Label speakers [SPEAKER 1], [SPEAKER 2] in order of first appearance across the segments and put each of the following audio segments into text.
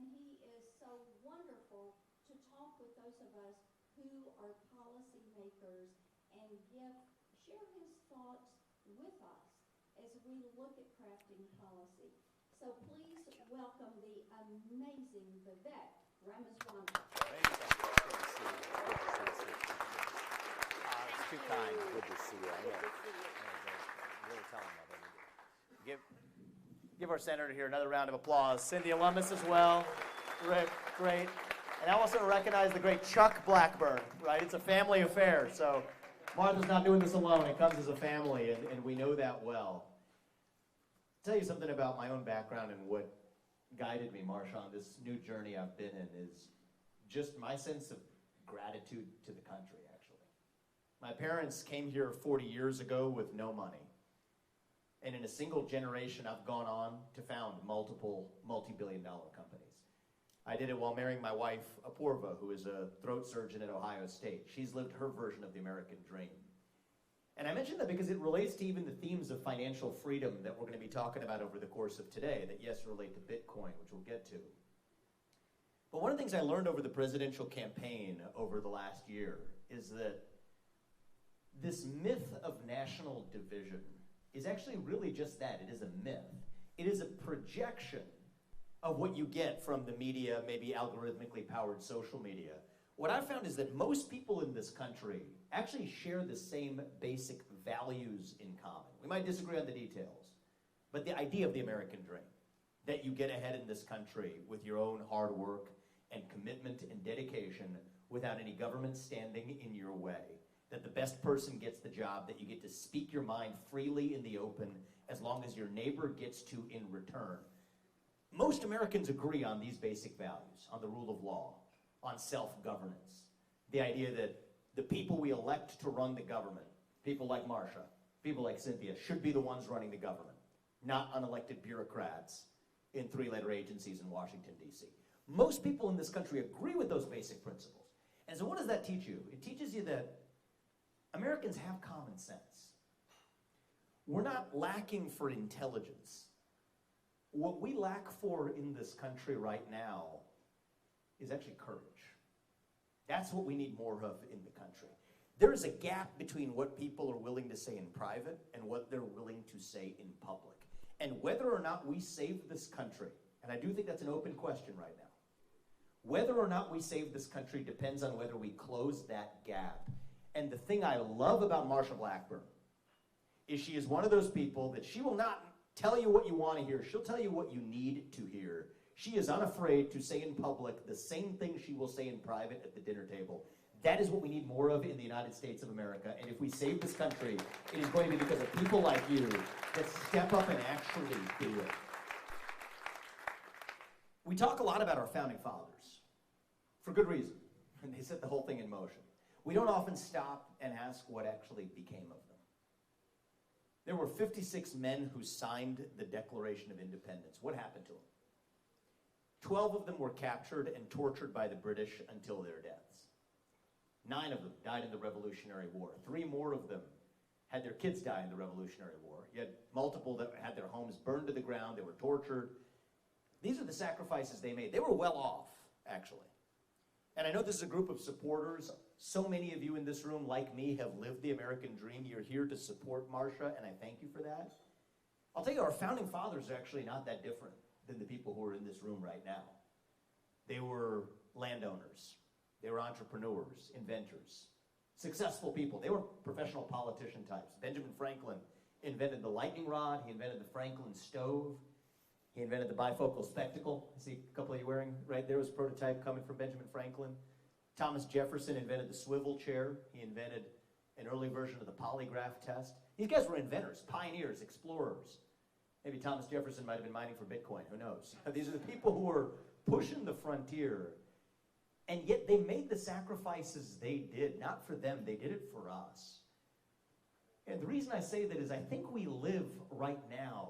[SPEAKER 1] and he is so wonderful to talk with those of us who are policymakers and share his thoughts with us as we look at crafting policy. So please welcome the amazing Vivek Ramaswamy.
[SPEAKER 2] It's too kind. Good to see you. Really tell him that. Give our senator here another round of applause. Cindy, alumnus as well. Great. And I also recognize the great Chuck Blackburn, right? It's a family affair. So Martha's not doing this alone. It comes as a family, and we know that well. I'll tell you something about my own background and what guided me, Marsha, on this new journey I've been in is just my sense of gratitude to the country, actually. My parents came here 40 years ago with no money. And in a single generation, I've gone on to found multiple multi-billion-dollar companies. I did it while marrying my wife, Apurva, who is a throat surgeon at Ohio State. She's lived her version of the American dream. And I mention that because it relates to even the themes of financial freedom that we're going to be talking about over the course of today that, yes, relate to Bitcoin, which we'll get to. But one of the things I learned over the presidential campaign over the last year is that this myth of national division is actually really just that. It is a myth. It is a projection of what you get from the media, maybe algorithmically powered social media. What I've found is that most people in this country actually share the same basic values in common. We might disagree on the details, but the idea of the American dream, that you get ahead in this country with your own hard work and commitment and dedication without any government standing in your way, that the best person gets the job, that you get to speak your mind freely in the open as long as your neighbor gets to in return. Most Americans agree on these basic values, on the rule of law, on self-governance, the idea that the people we elect to run the government, people like Marsha, people like Cynthia, should be the ones running the government, not unelected bureaucrats in three-letter agencies in Washington, D.C. Most people in this country agree with those basic principles. And so what does that teach you? It teaches you that Americans have common sense. We're not lacking for intelligence. What we lack for in this country right now is actually courage. That's what we need more of in the country. There is a gap between what people are willing to say in private and what they're willing to say in public. And whether or not we save this country, and I do think that's an open question right now, whether or not we save this country depends on whether we close that gap. And the thing I love about Marsha Blackburn is she is one of those people that she will not tell you what you want to hear. She'll tell you what you need to hear. She is unafraid to say in public the same thing she will say in private at the dinner table. That is what we need more of in the United States of America. And if we save this country, it is going to be because of people like you that step up and actually do it. We talk a lot about our founding fathers, for good reason, and they set the whole thing in motion. We don't often stop and ask what actually became of them. There were 56 men who signed the Declaration of Independence. What happened to them? 12 of them were captured and tortured by the British until their deaths. 9 of them died in the Revolutionary War. 3 more of them had their kids die in the Revolutionary War. You had multiple that had their homes burned to the ground. They were tortured. These are the sacrifices they made. They were well off, actually. And I know this is a group of supporters. So many of you in this room, like me, have lived the American dream. You're here to support Marsha, and I thank you for that. I'll tell you, our founding fathers are actually not that different than the people who are in this room right now. They were landowners. They were entrepreneurs, inventors, successful people. They were professional politician types. Benjamin Franklin invented the lightning rod. He invented the Franklin stove. He invented the bifocal spectacle. I see a couple of you wearing right there was a prototype coming from Benjamin Franklin. Thomas Jefferson invented the swivel chair. He invented an early version of the polygraph test. These guys were inventors, pioneers, explorers. Maybe Thomas Jefferson might have been mining for Bitcoin. Who knows? These are the people who were pushing the frontier. And yet they made the sacrifices they did. Not for them. They did it for us. And the reason I say that is I think we live right now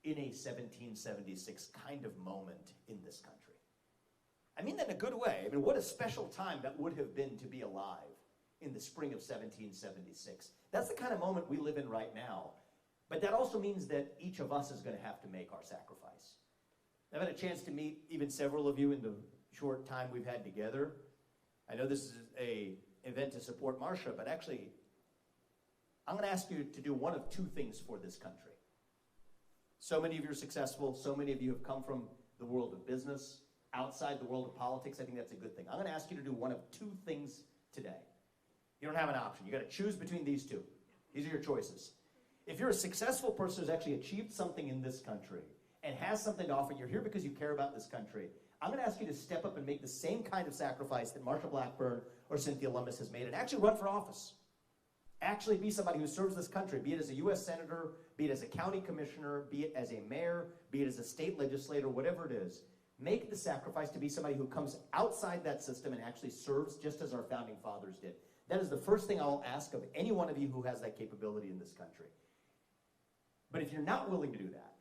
[SPEAKER 2] in a 1776 kind of moment in this country. I mean that in a good way. I mean, what a special time that would have been to be alive in the spring of 1776. That's the kind of moment we live in right now. But that also means that each of us is going to have to make our sacrifice.
[SPEAKER 3] I've had a chance to meet even several of you in the short time we've had together. I know this is an event to support Marsha, but actually, I'm going to ask you to do one of two things for this country. So many of you are successful. So many of you have come from the world of business, outside the world of politics. I think that's a good thing. I'm going to ask you to do one of two things today. You don't have an option. You got to choose between these two. These are your choices. If you're a successful person who's actually achieved something in this country and has something to offer, you're here because you care about this country, I'm going to ask you to step up and make the same kind of sacrifice that Marsha Blackburn or Cynthia Lummis has made and actually run for office. Actually be somebody who serves this country, be it as a U.S. Senator, be it as a county commissioner, be it as a mayor, be it as a state legislator, whatever it is. Make the sacrifice to be somebody who comes outside that system and actually serves just as our founding fathers did. That is the first thing I'll ask of any one of you who has that capability in this country. But if you're not willing to do that,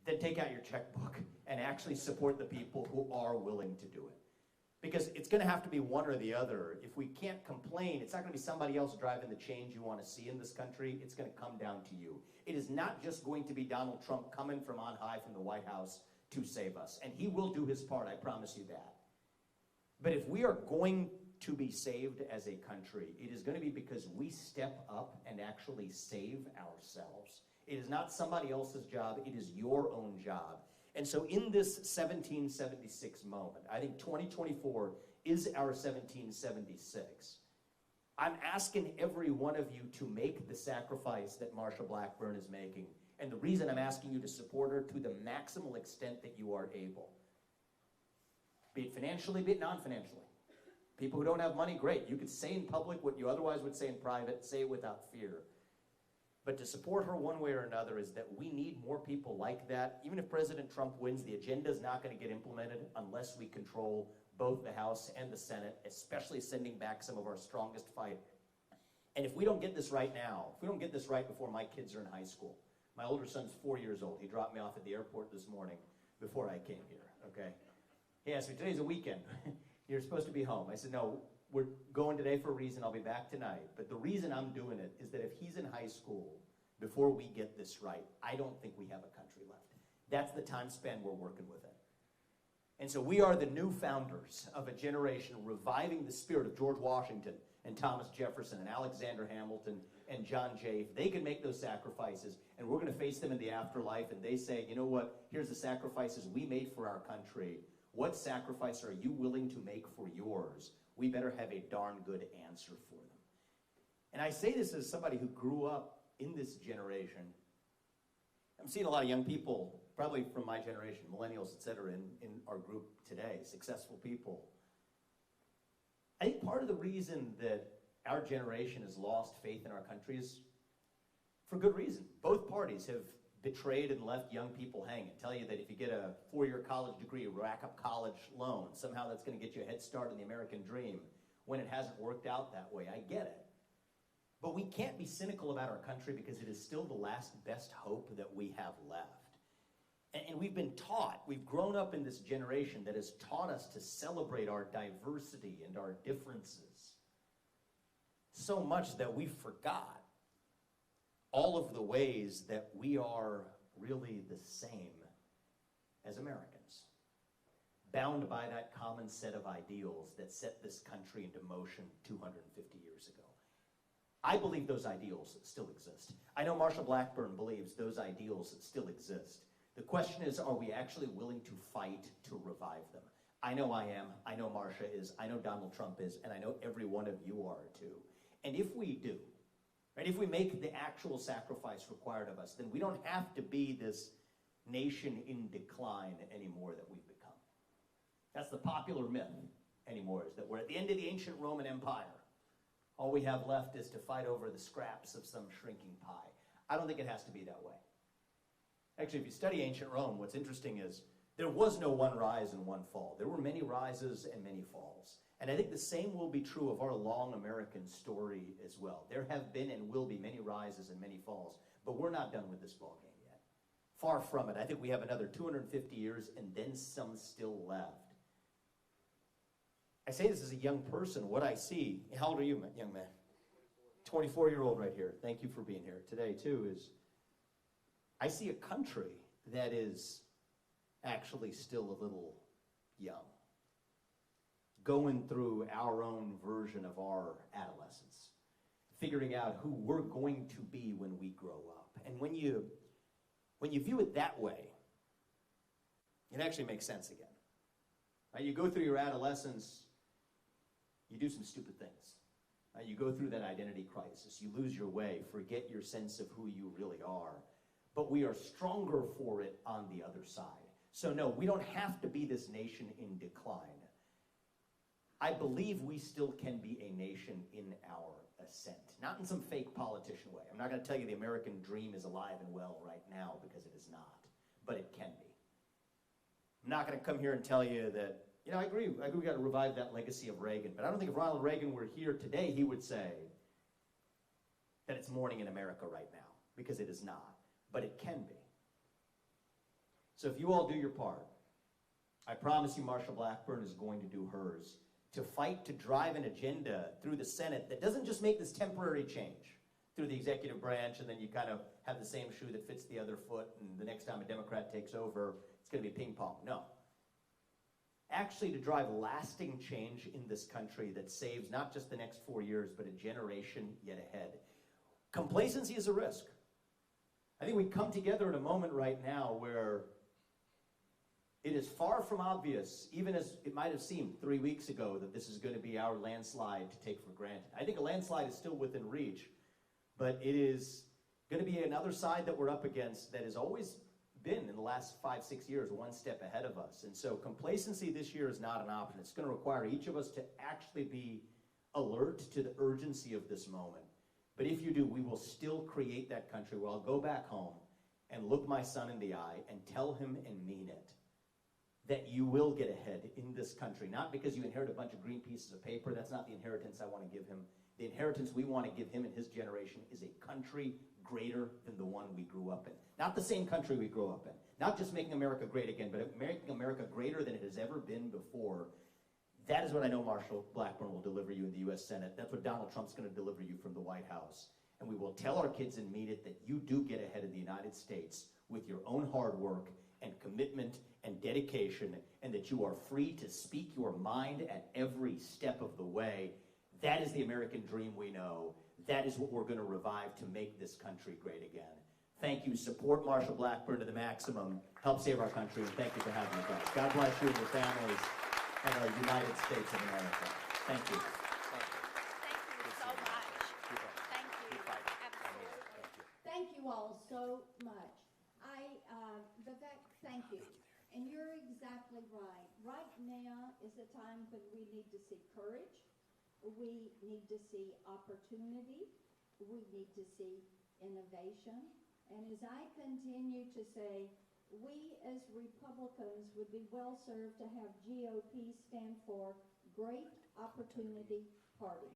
[SPEAKER 3] then take out your checkbook and actually support the people who are willing to do it. Because it's going to have to be one or the other. If we can't complain, it's not going to be somebody else driving the change you want to see in this country. It's going to come down to you. It is not just going to be Donald Trump coming from on high from the White House to save us. And he will do his part, I promise you that. But if we are going to be saved as a country, it is going to be because we step up and actually save ourselves. It is not somebody else's job. It is your own job. And so in this 1776 moment, I think 2024 is our 1776. I'm asking every one of you to make the sacrifice that Marsha Blackburn is making. And the reason I'm asking you to support her to the maximal extent that you are able. Be it financially, be it non-financially. People who don't have money, great. You could say in public what you otherwise would say in private, say it without fear. But to support her one way or another is that we need more people like that. Even if President Trump wins, the agenda is not going to get implemented unless we control both the House and the Senate, especially sending back some of our strongest fighters. And if we don't get this right now, if we don't get this right before my kids are in high school, my older son's 4 years old. He dropped me off at the airport this morning before I came here, okay? He asked me, today's a weekend. You're supposed to be home. I said, no, we're going today for a reason. I'll be back tonight. But the reason I'm doing it is that if he's in high school before we get this right, I don't think we have a country left. That's the time span we're working within. And so we are the new founders of a generation reviving the spirit of George Washington and Thomas Jefferson and Alexander Hamilton and John Jay. If they can make those sacrifices, and we're going to face them in the afterlife, and they say, you know what, here's the sacrifices we made for our country. What sacrifice are you willing to make for yours? We better have a darn good answer for them. And I say this as somebody who grew up in this generation. I'm seeing a lot of young people, probably from my generation, millennials, et cetera, in our group today, successful people. I think part of the reason that our generation has lost faith in our country is for good reason. Both parties have betrayed and left young people hanging. Tell you that if you get a 4-year college degree, rack up college loan, somehow that's going to get you a head start in the American dream, when it hasn't worked out that way. I get it. But we can't be cynical about our country because it is still the last best hope that we have left. And we've been taught, we've grown up in this generation that has taught us to celebrate our diversity and our differences so much that we forgot all of the ways that we are really the same as Americans, bound by that common set of ideals that set this country into motion 250 years ago. I believe those ideals still exist. I know Marsha Blackburn believes those ideals still exist. The question is, are we actually willing to fight to revive them? I know I am, I know Marsha is, I know Donald Trump is, and I know every one of you are too. And if we do, right, if we make the actual sacrifice required of us, then we don't have to be this nation in decline anymore that we've become. That's the popular myth anymore, is that we're at the end of the ancient Roman Empire. All we have left is to fight over the scraps of some shrinking pie. I don't think it has to be that way. Actually, if you study ancient Rome, what's interesting is there was no one rise and one fall. There were many rises and many falls. And I think the same will be true of our long American story as well. There have been and will be many rises and many falls, but we're not done with this ballgame yet. Far from it. I think we have another 250 years and then some still left. I say this as a young person. What I see, how old are you, young man? 24-year-old right here. Thank you for being here today, too, is I see a country that is actually still a little young, going through our own version of our adolescence, figuring out who we're going to be when we grow up. And when you view it that way, it actually makes sense again. Right? You go through your adolescence, you do some stupid things. Right? You go through that identity crisis, you lose your way, forget your sense of who you really are. But we are stronger for it on the other side. So no, we don't have to be this nation in decline. I believe we still can be a nation in our ascent, not in some fake politician way. I'm not going to tell you the American dream is alive and well right now, because it is not, but it can be. I'm not going to come here and tell you that, I agree we got to revive that legacy of Reagan, but I don't think if Ronald Reagan were here today, he would say that it's morning in America right now, because it is not, but it can be. So if you all do your part, I promise you Marsha Blackburn is going to do hers, to fight to drive an agenda through the Senate that doesn't just make this temporary change through the executive branch, and then you kind of have the same shoe that fits the other foot, and the next time a Democrat takes over, it's going to be ping pong. No. Actually, to drive lasting change in this country that saves not just the next 4 years, but a generation yet ahead. Complacency is a risk. I think we come together at a moment right now where it is far from obvious, even as it might have seemed 3 weeks ago, that this is going to be our landslide to take for granted. I think a landslide is still within reach, but it is going to be another side that we're up against that has always been, in the last 5-6 years, one step ahead of us. And so complacency this year is not an option. It's going to require each of us to actually be alert to the urgency of this moment. But if you do, we will still create that country where I'll go back home and look my son in the eye and tell him and mean it, that you will get ahead in this country. Not because you inherit a bunch of green pieces of paper. That's not the inheritance I want to give him. The inheritance we want to give him and his generation is a country greater than the one we grew up in. Not the same country we grew up in. Not just making America great again, but making America greater than it has ever been before. That is what I know Marsha Blackburn will deliver you in the U.S. Senate. That's what Donald Trump's going to deliver you from the White House. And we will tell our kids and mean it that you do get ahead of the United States with your own hard work and commitment and dedication, and that you are free to speak your mind at every step of the way. That is the American dream we know. That is what we're going to revive to make this country great again. Thank you. Support Marsha Blackburn to the maximum. Help save our country, and thank you for having me, guys. God bless you and your families and our United States of America. Thank you.
[SPEAKER 4] Thank you so much. Thank you. Absolutely.
[SPEAKER 1] Thank you all so much. Vivek, thank you. And you're exactly right. Right now is a time when we need to see courage. We need to see opportunity. We need to see innovation. And as I continue to say, we as Republicans would be well served to have GOP stand for Great Opportunity Party.